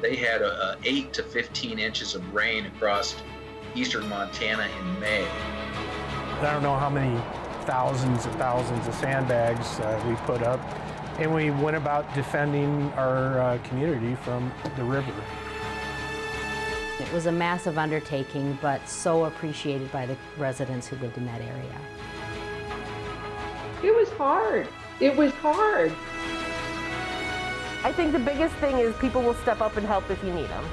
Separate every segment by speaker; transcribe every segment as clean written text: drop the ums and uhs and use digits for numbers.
Speaker 1: They had 8 to 15 inches of rain across eastern Montana in May.
Speaker 2: I don't know how many thousands and thousands of sandbags we put up, and we went about defending our community from the river.
Speaker 3: It was a massive undertaking, but so appreciated by the residents who lived in that area.
Speaker 4: It was hard. It was hard.
Speaker 5: I think the biggest thing is people will step up and help if you need them.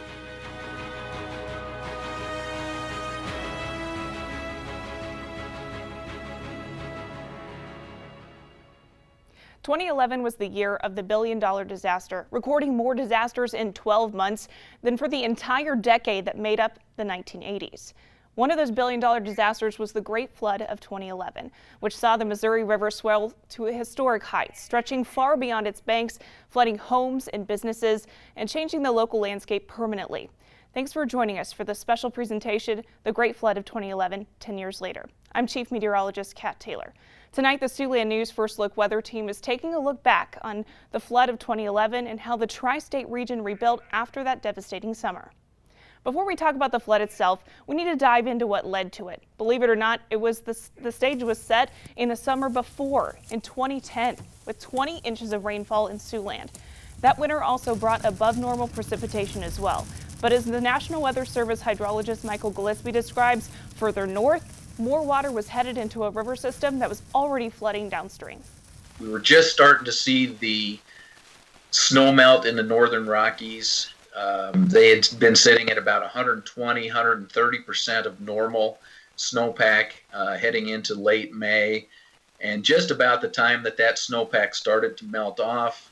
Speaker 6: "2011 was the year of the billion-dollar disaster, recording more disasters in 12 months than for the entire decade that made up the 1980s. One of those billion-dollar disasters was the Great Flood of 2011, which saw the Missouri River swell to historic heights, stretching far beyond its banks, flooding homes and businesses, and changing the local landscape permanently. Thanks for joining us for this special presentation, The Great Flood of 2011, 10 years later. I'm Chief Meteorologist Kat Taylor. Tonight, the Siouxland News First Look Weather Team is taking a look back on the flood of 2011 and how the tri-state region rebuilt after that devastating summer. Before we talk about the flood itself, we need to dive into what led to it. Believe it or not, the stage was set in the summer before, in 2010, with 20 inches of rainfall in Siouxland. That winter also brought above normal precipitation as well. But as the National Weather Service hydrologist Michael Gillespie describes, further north, more water was headed into a river system that was already flooding downstream.
Speaker 1: We were just starting to see the snow melt in the northern Rockies. They had been sitting at about 120, 130% of normal snowpack heading into late May. And just about the time that snowpack started to melt off,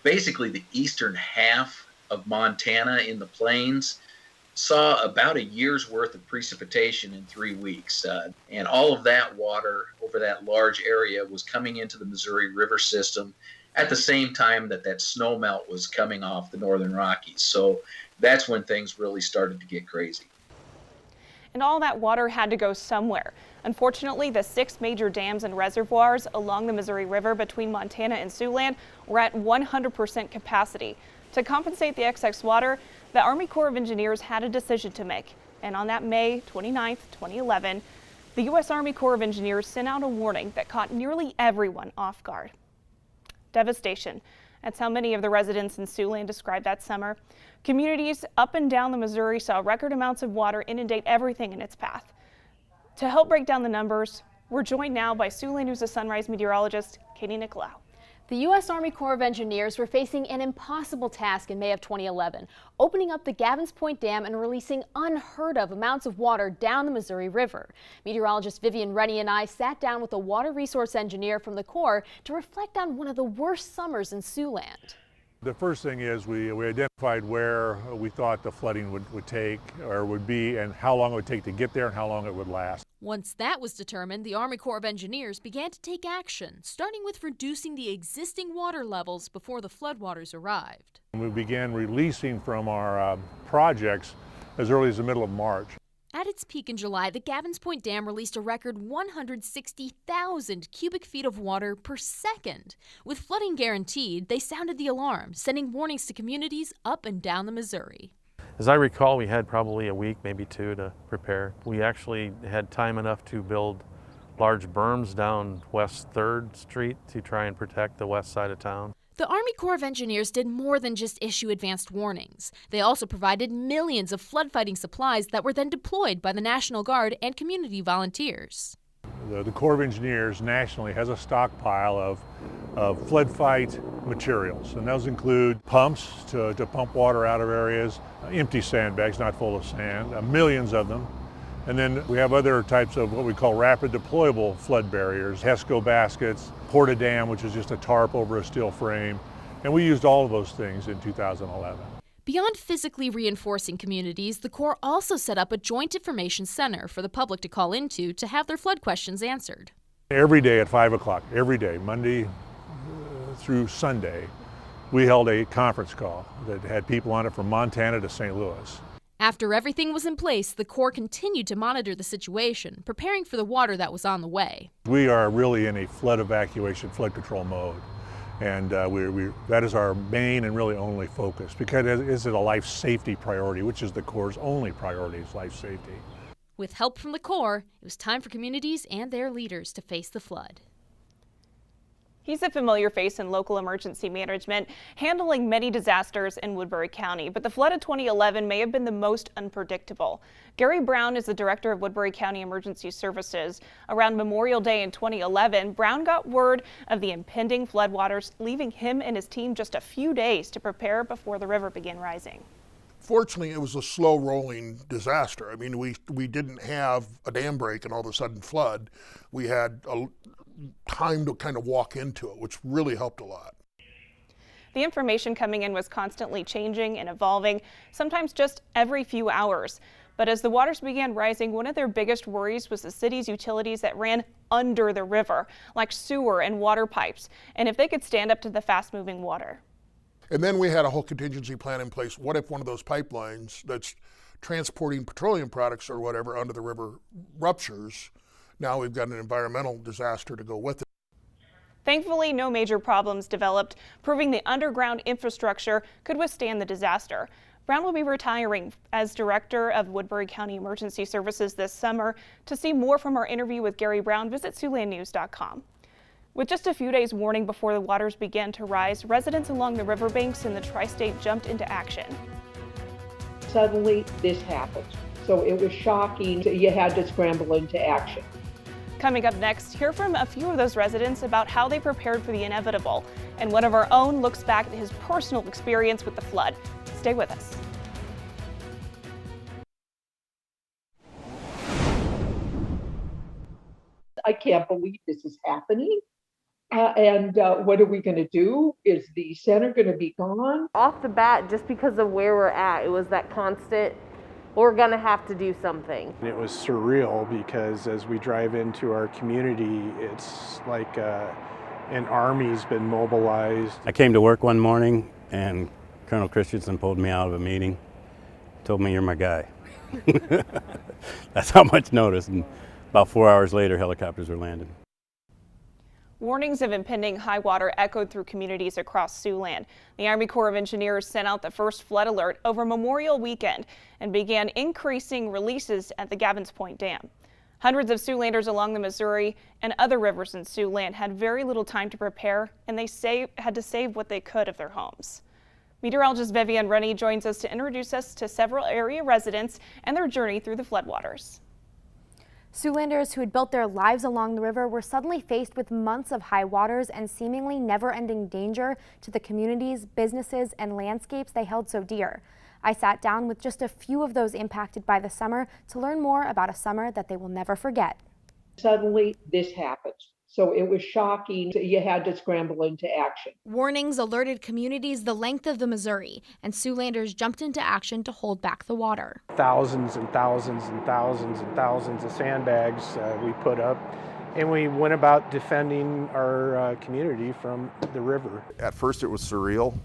Speaker 1: basically the eastern half of Montana in the plains saw about a year's worth of precipitation in 3 weeks. And all of that water over that large area was coming into the Missouri River system at the same time that snow melt was coming off the northern Rockies. So that's when things really started to get crazy.
Speaker 6: And all that water had to go somewhere. Unfortunately, the 6 major dams and reservoirs along the Missouri River between Montana and Siouxland were at 100% capacity. To compensate the excess water, the Army Corps of Engineers had a decision to make. And on that May 29, 2011, the U.S. Army Corps of Engineers sent out a warning that caught nearly everyone off guard. Devastation. That's how many of the residents in Siouxland described that summer. Communities up and down the Missouri saw record amounts of water inundate everything in its path. To help break down the numbers, we're joined now by Siouxland News' Sunrise meteorologist Katie Nicolau.
Speaker 7: The U.S. Army Corps of Engineers were facing an impossible task in May of 2011, opening up the Gavins Point Dam and releasing unheard of amounts of water down the Missouri River. Meteorologist Vivian Rennie and I sat down with a water resource engineer from the Corps to reflect on one of the worst summers in Siouxland.
Speaker 8: The first thing is we identified where we thought the flooding would take or would be and how long it would take to get there and how long it would last.
Speaker 7: Once that was determined, the Army Corps of Engineers began to take action, starting with reducing the existing water levels before the floodwaters arrived.
Speaker 8: We began releasing from our projects as early as the middle of March.
Speaker 7: At its peak in July, the Gavins Point Dam released a record 160,000 cubic feet of water per second. With flooding guaranteed, they sounded the alarm, sending warnings to communities up and down the Missouri.
Speaker 9: As I recall, we had probably a week, maybe 2 to prepare. We actually had time enough to build large berms down West 3rd Street to try and protect the west side of town.
Speaker 7: The Army Corps of Engineers did more than just issue advanced warnings. They also provided millions of flood-fighting supplies that were then deployed by the National Guard and community volunteers.
Speaker 8: The Corps of Engineers nationally has a stockpile of flood fight materials, and those include pumps to pump water out of areas, empty sandbags not full of sand, millions of them. And then we have other types of what we call rapid deployable flood barriers, HESCO baskets, Porta-Dam, which is just a tarp over a steel frame. And we used all of those things in 2011.
Speaker 7: Beyond physically reinforcing communities, the Corps also set up a joint information center for the public to call into to have their flood questions answered.
Speaker 8: Every day at 5 o'clock, every day, Monday through Sunday, we held a conference call that had people on it from Montana to St. Louis.
Speaker 7: After everything was in place, the Corps continued to monitor the situation, preparing for the water that was on the way.
Speaker 8: We are really in a flood evacuation, flood control mode. And that is our main and really only focus, because it is a life safety priority, which is the Corps' only priority, is life safety.
Speaker 7: With help from the Corps, it was time for communities and their leaders to face the flood.
Speaker 6: He's a familiar face in local emergency management, handling many disasters in Woodbury County, but the flood of 2011 may have been the most unpredictable. Gary Brown is the director of Woodbury County Emergency Services. Around Memorial Day in 2011, Brown got word of the impending floodwaters, leaving him and his team just a few days to prepare before the river began rising.
Speaker 10: Fortunately, it was a slow-rolling disaster. I mean, we didn't have a dam break and all of a sudden flood. We had a time to kind of walk into it, which really helped a lot.
Speaker 6: The information coming in was constantly changing and evolving, sometimes just every few hours. But as the waters began rising, one of their biggest worries was the city's utilities that ran under the river, like sewer and water pipes, and if they could stand up to the fast-moving water.
Speaker 10: And then we had a whole contingency plan in place. What if one of those pipelines that's transporting petroleum products or whatever under the river ruptures? Now we've got an environmental disaster to go with it.
Speaker 6: Thankfully, no major problems developed, proving the underground infrastructure could withstand the disaster. Brown will be retiring as director of Woodbury County Emergency Services this summer. To see more from our interview with Gary Brown, visit SiouxlandNews.com. With just a few days warning before the waters began to rise, residents along the riverbanks in the tri-state jumped into action.
Speaker 4: Suddenly, this happened. So it was shocking. You had to scramble into action.
Speaker 6: Coming up next, hear from a few of those residents about how they prepared for the inevitable. And one of our own looks back at his personal experience with the flood. Stay with us.
Speaker 4: I can't believe this is happening. And what are we going to do? Is the center going to be gone?
Speaker 5: Off the bat, just because of where we're at, it was that constant, we're going to have to do something.
Speaker 2: It was surreal because as we drive into our community, it's like an army's been mobilized.
Speaker 11: I came to work one morning and Colonel Christensen pulled me out of a meeting, told me, "You're my guy." That's how much notice. And about 4 hours later, helicopters were landing.
Speaker 6: Warnings of impending high water echoed through communities across Siouxland. The Army Corps of Engineers sent out the first flood alert over Memorial Weekend and began increasing releases at the Gavins Point Dam. Hundreds of Siouxlanders along the Missouri and other rivers in Siouxland had very little time to prepare, and they had to save what they could of their homes. Meteorologist Vivian Rennie joins us to introduce us to several area residents and their journey through the floodwaters.
Speaker 12: Siouxlanders who had built their lives along the river were suddenly faced with months of high waters and seemingly never-ending danger to the communities, businesses, and landscapes they held so dear. I sat down with just a few of those impacted by the summer to learn more about a summer that they will never forget.
Speaker 4: Suddenly, this happened. So it was shocking. You had to scramble into action.
Speaker 12: Warnings alerted communities the length of the Missouri, and Siouxlanders jumped into action to hold back the water.
Speaker 2: Thousands and thousands and thousands and thousands of sandbags we put up, and we went about defending our community from the river.
Speaker 13: At first it was surreal.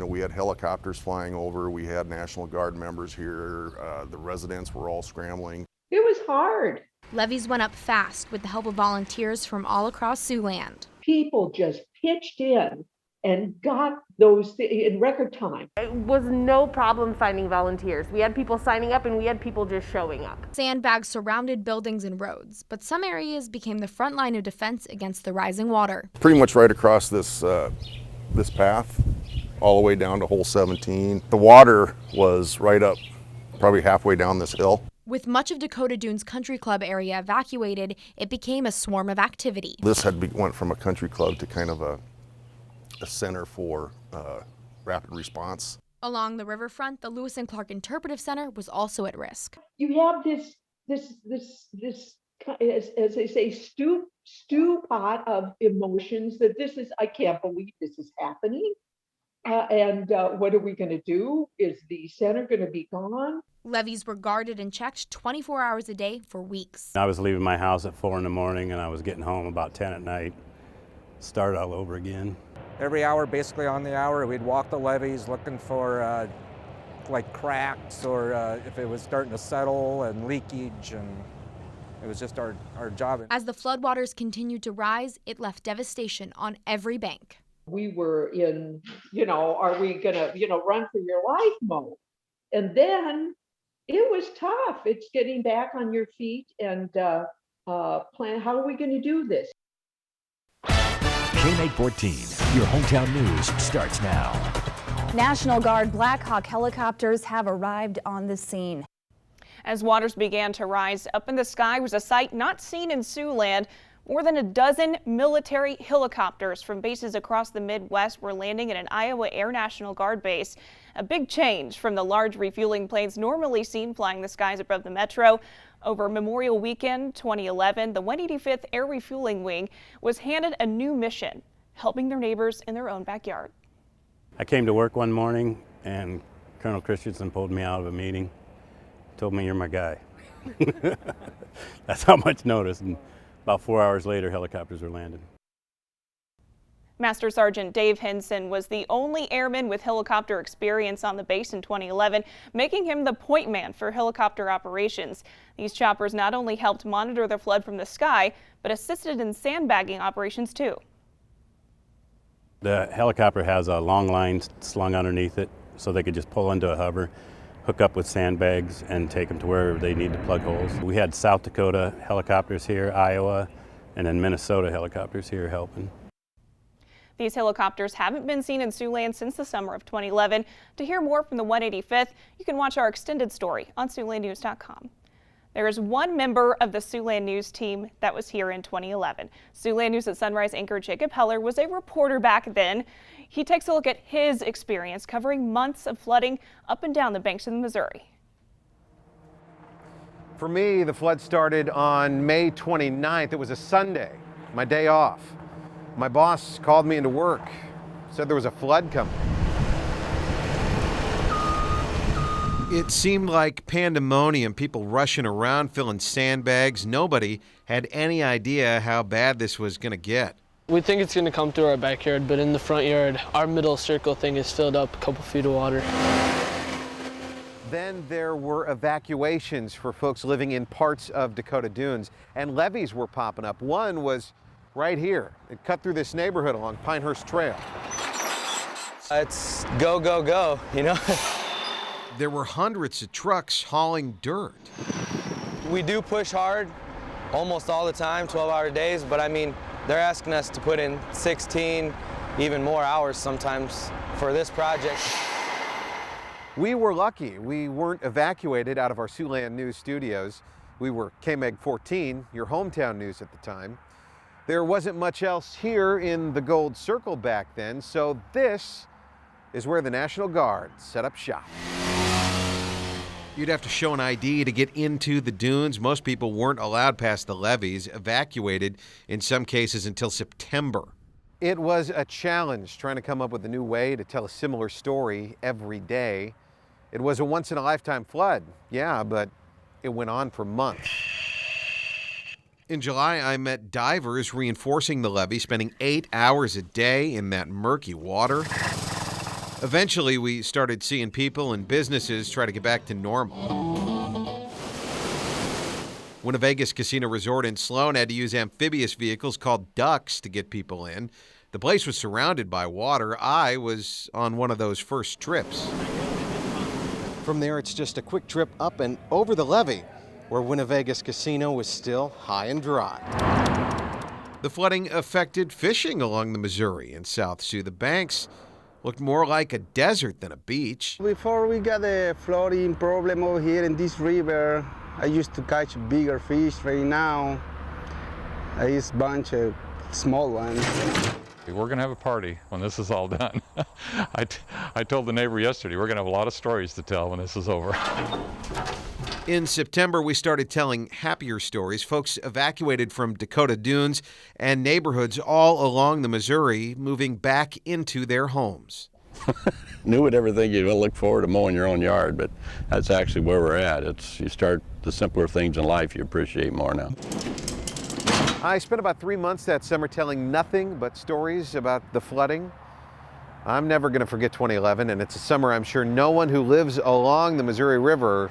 Speaker 13: We had helicopters flying over, we had National Guard members here, the residents were all scrambling.
Speaker 4: It was hard.
Speaker 12: Levees went up fast with the help of volunteers from all across Siouxland.
Speaker 4: People just pitched in and got those in record time.
Speaker 5: It was no problem finding volunteers. We had people signing up and we had people just showing up.
Speaker 12: Sandbags surrounded buildings and roads, but some areas became the front line of defense against the rising water.
Speaker 13: Pretty much right across this path, all the way down to hole 17. The water was right up, probably halfway down this hill.
Speaker 12: With much of Dakota Dunes Country Club area evacuated, it became a swarm of activity.
Speaker 13: This went from a country club to kind of a center for rapid response.
Speaker 12: Along the riverfront, the Lewis and Clark Interpretive Center was also at risk.
Speaker 4: You have this as they say, stew pot of emotions that this is, I can't believe this is happening. And what are we going to do? Is the center going to be gone?
Speaker 12: Levees were guarded and checked 24 hours a day for weeks.
Speaker 11: I was leaving my house at 4 in the morning and I was getting home about 10 at night. Start all over again.
Speaker 14: Every hour, basically on the hour, we'd walk the levees looking for like cracks or if it was starting to settle and leakage, and it was just our job.
Speaker 12: As the floodwaters continued to rise, it left devastation on every bank.
Speaker 4: We were in, are we gonna, run for your life mode? And then it was tough. It's getting back on your feet and plan, how are we gonna do this?
Speaker 15: KMAG 14, your hometown news starts now.
Speaker 16: National Guard Black Hawk helicopters have arrived on the scene.
Speaker 6: As waters began to rise, up in the sky was a sight not seen in Siouxland. More than a dozen military helicopters from bases across the Midwest were landing at an Iowa Air National Guard base. A big change from the large refueling planes normally seen flying the skies above the metro. Over Memorial Weekend 2011, the 185th Air Refueling Wing was handed a new mission, helping their neighbors in their own backyard.
Speaker 11: I came to work one morning and Colonel Christensen pulled me out of a meeting, told me, "You're my guy." That's how much notice. And about 4 hours later, helicopters were landing.
Speaker 6: Master Sergeant Dave Henson was the only airman with helicopter experience on the base in 2011, making him the point man for helicopter operations. These choppers not only helped monitor the flood from the sky, but assisted in sandbagging operations too.
Speaker 11: The helicopter has a long line slung underneath it, so they could just pull into a hover, hook up with sandbags, and take them to wherever they need to plug holes. We had South Dakota helicopters here, Iowa, and then Minnesota helicopters here helping.
Speaker 6: These helicopters haven't been seen in Siouxland since the summer of 2011. To hear more from the 185th, you can watch our extended story on SiouxlandNews.com. There is one member of the Siouxland News team that was here in 2011. Siouxland News at Sunrise anchor Jacob Heller was a reporter back then. He takes a look at his experience covering months of flooding up and down the banks of the Missouri.
Speaker 17: For me, the flood started on May 29th. It was a Sunday, my day off. My boss called me into work, said there was a flood coming. It seemed like pandemonium, people rushing around, filling sandbags. Nobody had any idea how bad this was going to get.
Speaker 18: We think it's going to come through our backyard, but in the front yard, our middle circle thing is filled up a couple feet of water.
Speaker 17: Then there were evacuations for folks living in parts of Dakota Dunes, and levees were popping up. One was right here. It cut through this neighborhood along Pinehurst Trail.
Speaker 18: It's go, go, go, you know?
Speaker 17: There were hundreds of trucks hauling dirt.
Speaker 18: We do push hard almost all the time, 12-hour days, but I mean, they're asking us to put in 16, even more hours sometimes for this project.
Speaker 17: We were lucky. We weren't evacuated out of our Siouxland News studios. We were KMAG 14, your hometown news at the time. There wasn't much else here in the Gold Circle back then, so this is where the National Guard set up shop. You'd have to show an ID to get into the dunes. Most people weren't allowed past the levees, evacuated in some cases until September. It was a challenge trying to come up with a new way to tell a similar story every day. It was a once-in-a-lifetime flood, yeah, but it went on for months. In July, I met divers reinforcing the levee, spending 8 hours a day in that murky water. Eventually, we started seeing people and businesses try to get back to normal. Winnevegas Casino Resort in Sloan had to use amphibious vehicles called ducks to get people in. The place was surrounded by water. I was on one of those first trips. From there, it's just a quick trip up and over the levee, where Winnevegas Casino was still high and dry. The flooding affected fishing along the Missouri and South Sioux. The banks looked more like a desert than a beach.
Speaker 19: Before we got the flooding problem over here in this river, I used to catch bigger fish. Right now, I use a bunch of small ones.
Speaker 20: We're going to have a party when this is all done. I told the neighbor yesterday, we're going to have a lot of stories to tell when this is over.
Speaker 17: In September, we started telling happier stories. Folks evacuated from Dakota Dunes and neighborhoods all along the Missouri, moving back into their homes.
Speaker 21: Knew would ever think you'd look forward to mowing your own yard, but that's actually where we're at. You start the simpler things in life you appreciate more now.
Speaker 17: I spent about 3 months that summer telling nothing but stories about the flooding. I'm never going to forget 2011, and it's a summer I'm sure no one who lives along the Missouri River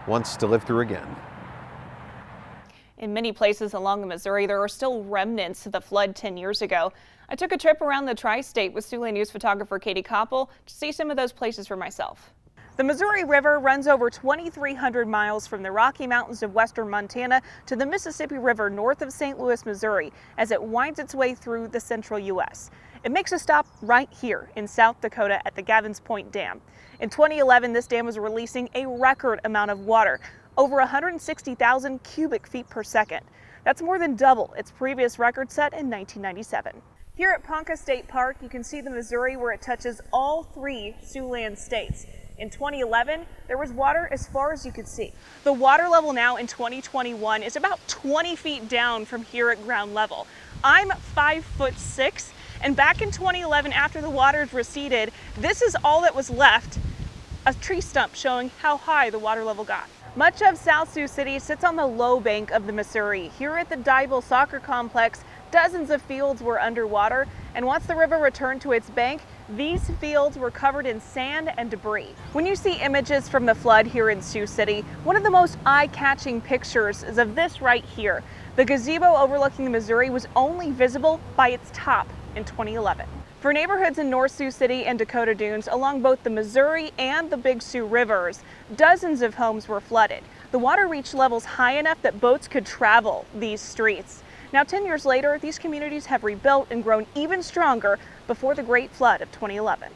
Speaker 17: wants to live through again.
Speaker 6: In many places along the Missouri, there are still remnants of the flood 10 years ago. I took a trip around the tri-state with Siouxland News photographer Katie Koppel to see some of those places for myself. The Missouri River runs over 2,300 miles from the Rocky Mountains of western Montana to the Mississippi River north of St. Louis, Missouri, as it winds its way through the central U.S. It makes a stop right here in South Dakota at the Gavins Point Dam. In 2011, this dam was releasing a record amount of water, over 160,000 cubic feet per second. That's more than double its previous record set in 1997. Here at Ponca State Park, you can see the Missouri where it touches all 3 Siouxland states. In 2011, there was water as far as you could see. The water level now in 2021 is about 20 feet down from here at ground level. I'm 5'6", and back in 2011, after the waters receded, this is all that was left, a tree stump showing how high the water level got. Much of South Sioux City sits on the low bank of the Missouri. Here at the Dybel Soccer Complex, dozens of fields were underwater, and once the river returned to its bank, these fields were covered in sand and debris. When you see images from the flood here in Sioux City, one of the most eye-catching pictures is of this right here. The gazebo overlooking the Missouri was only visible by its top in 2011. For neighborhoods in North Sioux City and Dakota Dunes along both the Missouri and the Big Sioux rivers, dozens of homes were flooded. The water reached levels high enough that boats could travel these streets. Now, 10 years later, these communities have rebuilt and grown even stronger before the Great Flood of 2011.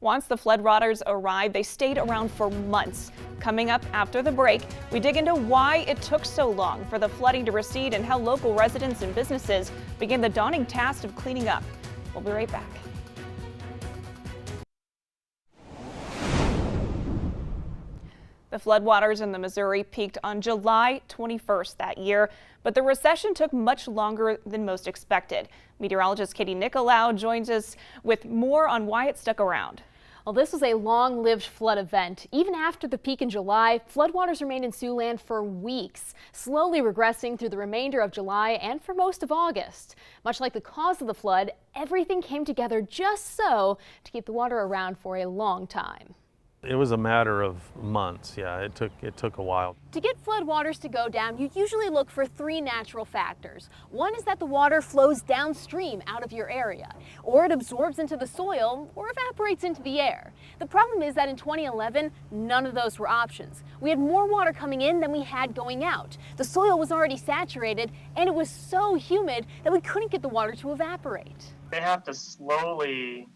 Speaker 6: Once the flood waters arrived, they stayed around for months. Coming up after the break, we dig into why it took so long for the flooding to recede and how local residents and businesses began the daunting task of cleaning up. We'll be right back. The floodwaters in the Missouri peaked on July 21st that year, but the recession took much longer than most expected. Meteorologist Katie Nicolau joins us with more on why it stuck around.
Speaker 7: Well, this was a long-lived flood event. Even after the peak in July, floodwaters remained in Siouxland for weeks, slowly regressing through the remainder of July and for most of August. Much like the cause of the flood, everything came together just so to keep the water around for a long time.
Speaker 9: It was a matter of months. Yeah, it took a while.
Speaker 7: To get floodwaters to go down, you usually look for 3 natural factors. One is that the water flows downstream out of your area, or it absorbs into the soil, or evaporates into the air. The problem is that in 2011, none of those were options. We had more water coming in than we had going out. The soil was already saturated, and it was so humid that we couldn't get the water to evaporate.
Speaker 3: They have to slowly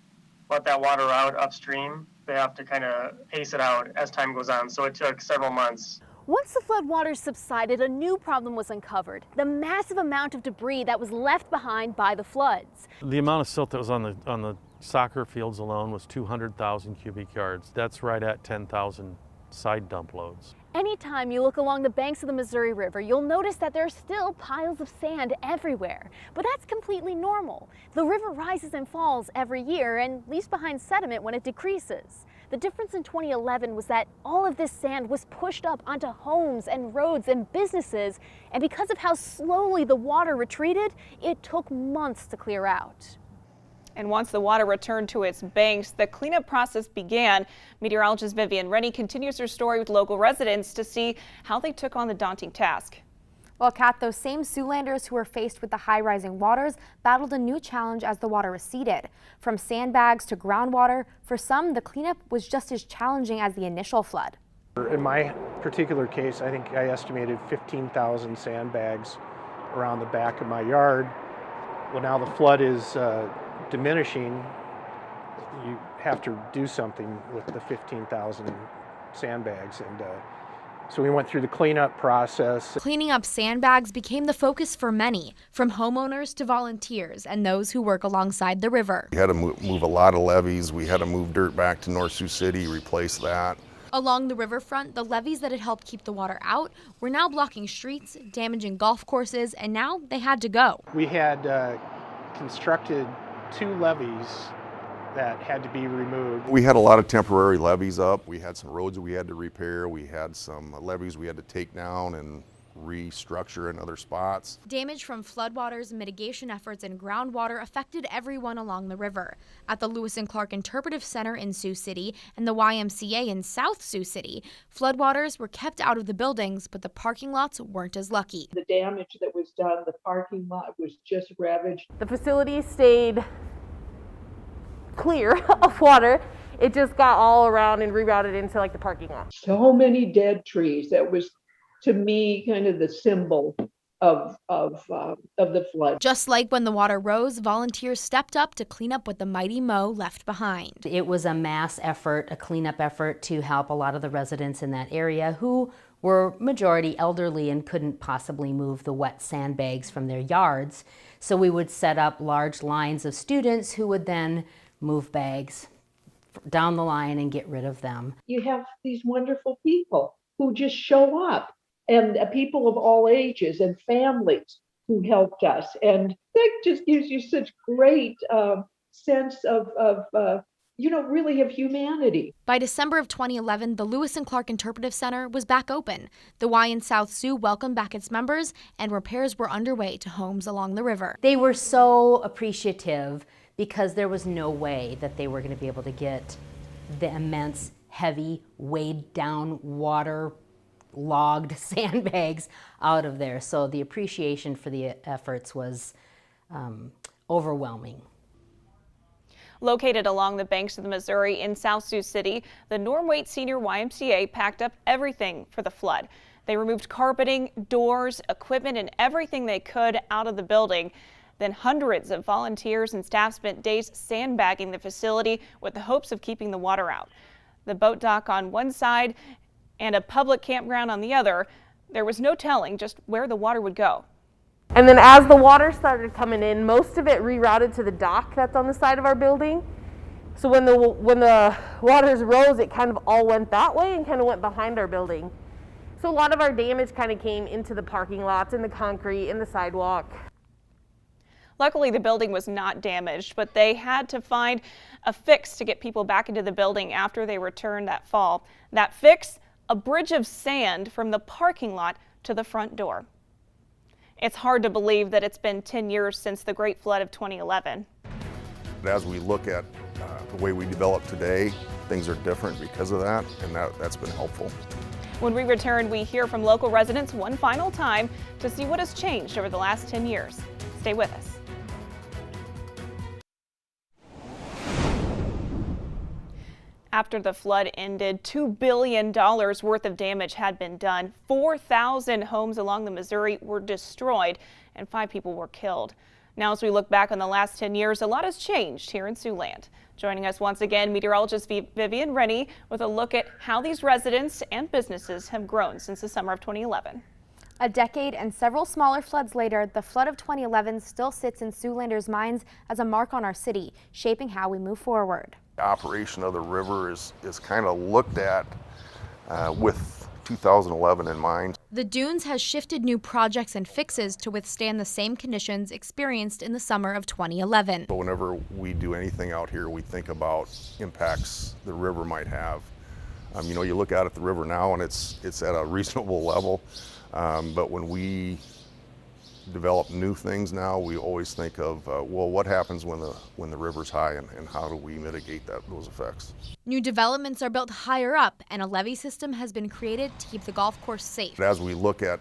Speaker 3: let that water out upstream. They have to kind of pace it out as time goes on, so it took several months.
Speaker 7: Once the floodwaters subsided, a new problem was uncovered: the massive amount of debris that was left behind by the floods.
Speaker 9: The amount of silt that was on the soccer fields alone was 200,000 cubic yards. That's right at 10,000 side dump loads.
Speaker 7: Anytime you look along the banks of the Missouri River, you'll notice that there are still piles of sand everywhere. But that's completely normal. The river rises and falls every year and leaves behind sediment when it decreases. The difference in 2011 was that all of this sand was pushed up onto homes and roads and businesses, and because of how slowly the water retreated, it took months to clear out.
Speaker 6: And once the water returned to its banks, the cleanup process began. Meteorologist Vivian Rennie continues her story with local residents to see how they took on the daunting task.
Speaker 12: Well, Kat, those same Siouxlanders who were faced with the high rising waters battled a new challenge as the water receded. From sandbags to groundwater, for some, the cleanup was just as challenging as the initial flood.
Speaker 2: In my particular case, I think I estimated 15,000 sandbags around the back of my yard. Well, now the flood is diminishing. You have to do something with the 15,000 sandbags, and so we went through the cleanup process.
Speaker 12: Cleaning up sandbags became the focus for many, from homeowners to volunteers and those who work alongside the river.
Speaker 13: We had to move a lot of levees. We had to move dirt back to North Sioux City, replace that.
Speaker 12: Along the riverfront, the levees that had helped keep the water out were now blocking streets, damaging golf courses, and now they had to go.
Speaker 2: We had constructed 2 levees that had to be removed.
Speaker 13: We had a lot of temporary levees up. We had some roads we had to repair. We had some levees we had to take down and restructure in other spots.
Speaker 12: Damage from floodwaters, mitigation efforts, and groundwater affected everyone along the river. At the Lewis and Clark Interpretive Center in Sioux City and the YMCA in South Sioux City, floodwaters were kept out of the buildings, but the parking lots weren't as lucky.
Speaker 4: The damage that was done, the parking lot was just ravaged.
Speaker 5: The facility stayed clear of water. It just got all around and rerouted into like the parking lot.
Speaker 4: So many dead trees. That was, to me, kind of the symbol of the flood.
Speaker 12: Just like when the water rose, volunteers stepped up to clean up what the mighty mow left behind.
Speaker 1: It was a mass effort, a cleanup effort to help a lot of the residents in that area who were majority elderly and couldn't possibly move the wet sandbags from their yards. So we would set up large lines of students who would then move bags down the line and get rid of them.
Speaker 4: You have these wonderful people who just show up, and people of all ages and families who helped us. And that just gives you such great sense of really of humanity.
Speaker 12: By December of 2011, the Lewis and Clark Interpretive Center was back open. The Y in South Sioux welcomed back its members, and repairs were underway to homes along the river.
Speaker 1: They were so appreciative because there was no way that they were going to be able to get the immense, heavy, weighed down, water-logged sandbags out of there. So the appreciation for the efforts was overwhelming.
Speaker 6: Located along the banks of the Missouri in South Sioux City, the Norm Waite Senior YMCA packed up everything for the flood. They removed carpeting, doors, equipment, and everything they could out of the building. Then hundreds of volunteers and staff spent days sandbagging the facility with the hopes of keeping the water out. The boat dock on one side and a public campground on the other, there was no telling just where the water would go.
Speaker 5: And then as the water started coming in, most of it rerouted to the dock that's on the side of our building. So when the waters rose, it kind of all went that way and kind of went behind our building. So a lot of our damage kind of came into the parking lots, in the concrete, in the sidewalk.
Speaker 6: Luckily, the building was not damaged, but they had to find a fix to get people back into the building after they returned that fall. That fix, a bridge of sand from the parking lot to the front door. It's hard to believe that it's been 10 years since the Great Flood of 2011.
Speaker 13: As we look at the way we develop today, things are different because of that, and that's been helpful.
Speaker 6: When we return, we hear from local residents one final time to see what has changed over the last 10 years. Stay with us. After the flood ended, $2 billion worth of damage had been done. 4,000 homes along the Missouri were destroyed and 5 people were killed. Now, as we look back on the last 10 years, a lot has changed here in Siouxland. Joining us once again, meteorologist Vivian Rennie with a look at how these residents and businesses have grown since the summer of 2011.
Speaker 12: A decade and several smaller floods later, the flood of 2011 still sits in Siouxlanders' minds as a mark on our city, shaping how we move forward.
Speaker 13: Operation of the river is kind of looked at with 2011 in mind.
Speaker 12: The Dunes has shifted new projects and fixes to withstand the same conditions experienced in the summer of 2011.
Speaker 13: But whenever we do anything out here, we think about impacts the river might have. You look out at the river now and it's at a reasonable level, but when we develop new things now, we always think of, well, what happens when the river's high and how do we mitigate those effects?
Speaker 12: New developments are built higher up and a levee system has been created to keep the golf course safe.
Speaker 13: As we look at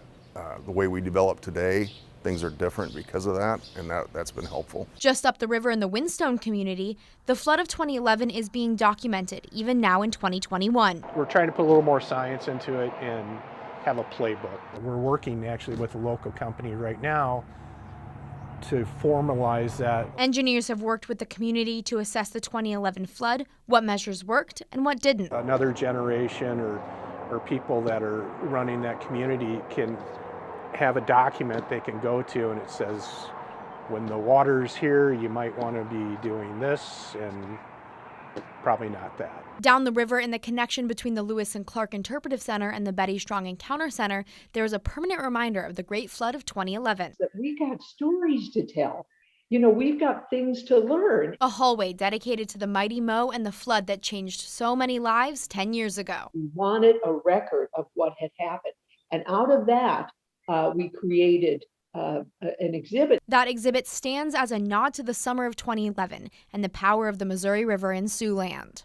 Speaker 13: the way we develop today, things are different because of that, and that's been helpful.
Speaker 12: Just up the river in the Windstone community, the flood of 2011 is being documented even now in 2021.
Speaker 2: We're trying to put a little more science into it and have a playbook. We're working actually with a local company right now to formalize that.
Speaker 12: Engineers have worked with the community to assess the 2011 flood, what measures worked and what didn't.
Speaker 2: Another generation or people that are running that community can have a document they can go to, and it says, when the water's here, you might want to be doing this, and probably not that.
Speaker 12: Down the river, in the connection between the Lewis and Clark Interpretive Center and the Betty Strong Encounter Center, there is a permanent reminder of the Great Flood of 2011.
Speaker 4: We got stories to tell. We've got things to learn.
Speaker 12: A hallway dedicated to the mighty mow and the flood that changed so many lives 10 years ago.
Speaker 4: We wanted a record of what had happened. And out of that we created an exhibit.
Speaker 12: That exhibit stands as a nod to the summer of 2011 and the power of the Missouri River in Siouxland.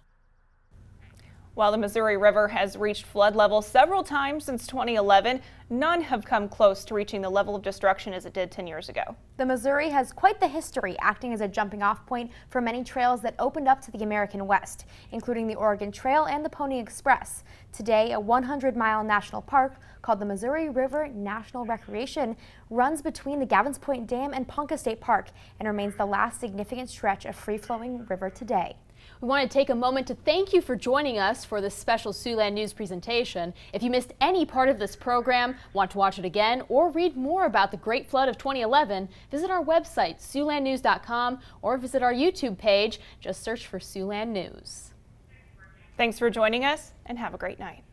Speaker 6: While the Missouri River has reached flood level several times since 2011, none have come close to reaching the level of destruction as it did 10 years ago.
Speaker 12: The Missouri has quite the history, acting as a jumping-off point for many trails that opened up to the American West, including the Oregon Trail and the Pony Express. Today, a 100-mile national park called the Missouri River National Recreation runs between the Gavins Point Dam and Ponca State Park and remains the last significant stretch of free-flowing river today.
Speaker 7: We want to take a moment to thank you for joining us for this special Siouxland News presentation. If you missed any part of this program, want to watch it again, or read more about the Great Flood of 2011, visit our website, SiouxlandNews.com, or visit our YouTube page. Just search for Siouxland News.
Speaker 6: Thanks for joining us, and have a great night.